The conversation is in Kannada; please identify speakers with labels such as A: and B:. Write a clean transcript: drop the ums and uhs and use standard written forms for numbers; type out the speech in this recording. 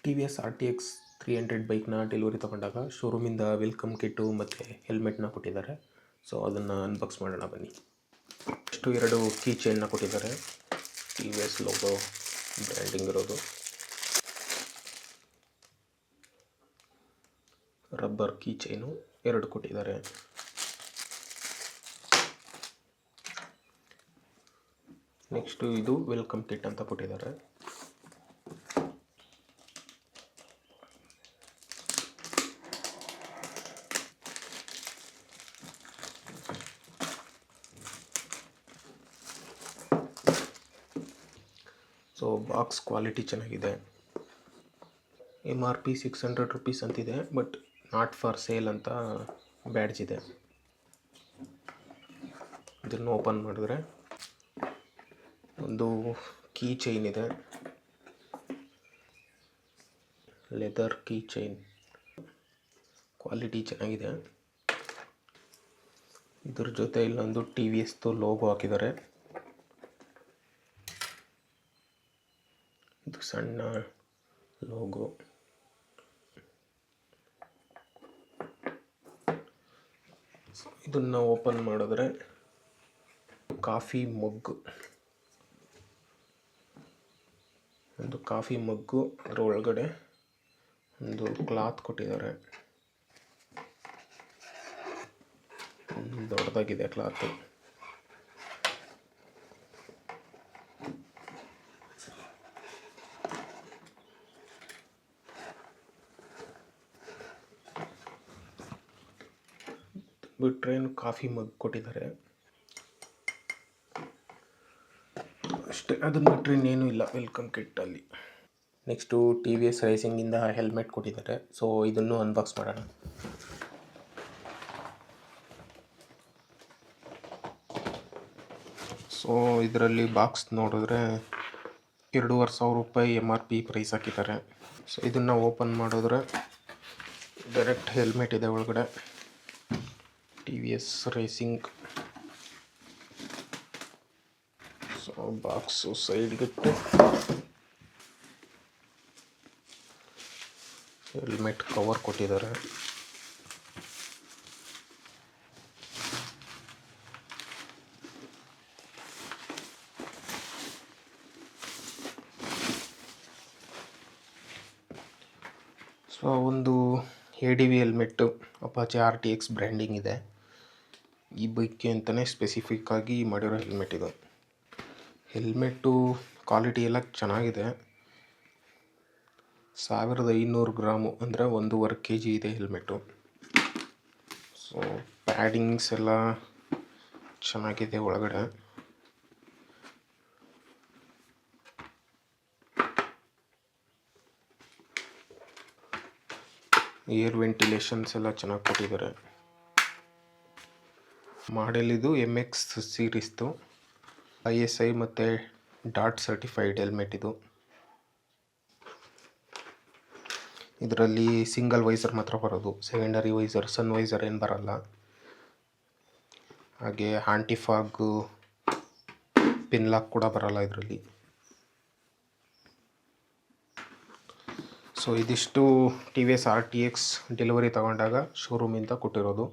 A: ಟಿ ವಿ ಎಸ್ RTX 300 ಬೈಕ್ನ ಡೆಲಿವರಿ ತೊಗೊಂಡಾಗ ಶೋರೂಮಿಂದ ವೆಲ್ಕಮ್ ಕಿಟ್ಟು ಮತ್ತು ಹೆಲ್ಮೆಟ್ನ ಕೊಟ್ಟಿದ್ದಾರೆ. ಸೊ ಅದನ್ನು ಅನ್ಬಾಕ್ಸ್ ಮಾಡೋಣ ಬನ್ನಿ. ಇಷ್ಟು 2 ಕೀ ಚೈನ್ನ ಕೊಟ್ಟಿದ್ದಾರೆ, T V S logo branding ಇರೋದು. ರಬ್ಬರ್ ಕೀ ಚೈನು 2 ಕೊಟ್ಟಿದ್ದಾರೆ. ನೆಕ್ಸ್ಟು ಇದು ವೆಲ್ಕಮ್ ಕಿಟ್ ಅಂತ ಕೊಟ್ಟಿದ್ದಾರೆ. ಸೊ ಬಾಕ್ಸ್ ಕ್ವಾಲಿಟಿ ಚೆನ್ನಾಗಿದೆ. MRP 600 ರುಪೀಸ್ ಅಂತಿದೆ, ಬಟ್ ನಾಟ್ ಫಾರ್ ಸೇಲ್ ಅಂತ ಬ್ಯಾಡ್ಜ್ ಇದೆ. ಇದನ್ನು ಓಪನ್ ಮಾಡಿದ್ರೆ ಒಂದು ಕೀ ಚೈನ್ ಇದೆ, ಲೆದರ್ ಕೀ ಚೈನ್, ಕ್ವಾಲಿಟಿ ಚೆನ್ನಾಗಿದೆ. ಇದ್ರ ಜೊತೆ ಇಲ್ಲೊಂದು TVS ಲೋಗೋ ಹಾಕಿದ್ದಾರೆ. ಇದು ಸಣ್ಣ ಲೋಗೋ. ಇದನ್ನು ಓಪನ್ ಮಾಡಿದ್ರೆ ಕಾಫಿ ಮಗ್ಗು, ಒಂದು ಕಾಫಿ ಮಗ್ಗು, ಅದರ ಒಳಗಡೆ ಒಂದು ಕ್ಲಾತ್ ಕೊಟ್ಟಿದ್ದಾರೆ. ದೊಡ್ಡದಾಗಿದೆ ಕ್ಲಾತು. ಬಿಟ್ರೆ ಕಾಫಿ ಮಗ್ ಕೊಟ್ಟಿದ್ದಾರೆ ಅಷ್ಟೇ. ಅದನ್ನು ಬಿಟ್ಟರೆ ಇನ್ನೇನು ಇಲ್ಲ ವೆಲ್ಕಮ್ ಕಿಟ್ಟಲ್ಲಿ. ನೆಕ್ಸ್ಟು TVS ರೈಸಿಂಗಿಂದ ಹೆಲ್ಮೆಟ್ ಕೊಟ್ಟಿದ್ದಾರೆ. ಸೊ ಇದನ್ನು ಅನ್ಬಾಕ್ಸ್ ಮಾಡೋಣ. ಸೊ ಇದರಲ್ಲಿ ಬಾಕ್ಸ್ ನೋಡಿದ್ರೆ 2,500 ರೂಪಾಯಿ MRP ಪ್ರೈಸ್ ಹಾಕಿದ್ದಾರೆ. ಸೊ ಇದನ್ನು ಓಪನ್ ಮಾಡಿದ್ರೆ ಡೈರೆಕ್ಟ್ ಹೆಲ್ಮೆಟ್ ಇದೆ ಒಳಗಡೆ, TVS ರೈಸಿಂಗ್. ಸೊ ಬಾಕ್ಸು ಸೈಡ್ಗಿಟ್ಟು ಹೆಲ್ಮೆಟ್ ಕವರ್ ಕೊಟ್ಟಿದ್ದಾರೆ. ಸೊ ಒಂದು ADV helmet Apache RTX branding ಇದೆ. ಈ ಬೈಕ್ಗೆ ಅಂತಲೇ ಸ್ಪೆಸಿಫಿಕ್ ಆಗಿ ಮಾಡಿರೋ ಹೆಲ್ಮೆಟ್ ಇದು. ಹೆಲ್ಮೆಟ್ಟು ಕ್ವಾಲಿಟಿ ಎಲ್ಲ ಚೆನ್ನಾಗಿದೆ. 1500 ಗ್ರಾಮು ಅಂದರೆ 1.5 kg ಇದೆ ಹೆಲ್ಮೆಟ್ಟು. ಸೊ ಪ್ಯಾಡಿಂಗ್ಸ್ ಎಲ್ಲ ಚೆನ್ನಾಗಿದೆ ಒಳಗಡೆ. ಏರ್ ವೆಂಟಿಲೇಷನ್ಸ್ ಎಲ್ಲ ಚೆನ್ನಾಗಿ ಕೊಟ್ಟಿದ್ದಾರೆ. ಮಾಡೆಲ್ ಇದು MX ಸೀರೀಸ್ದು, ISI ಮತ್ತು ಡಾಟ್ ಸರ್ಟಿಫೈಡ್ ಹೆಲ್ಮೆಟ್ ಇದು. ಇದರಲ್ಲಿ ಸಿಂಗಲ್ ವೈಸರ್ ಮಾತ್ರ ಬರೋದು, ಸೆಕೆಂಡರಿ ವೈಸರ್, ಸನ್ ವೈಸರ್ ಏನು ಬರಲ್ಲ. ಹಾಗೆ ಆಂಟಿಫಾಗು ಪಿನ್ ಲಾಕ್ ಕೂಡ ಬರಲ್ಲ ಇದರಲ್ಲಿ. ಸೊ ಇದಿಷ್ಟು TVS RTX ಡೆಲಿವರಿ ತಗೊಂಡಾಗ ಶೋರೂಮಿಂದ ಕೊಟ್ಟಿರೋದು.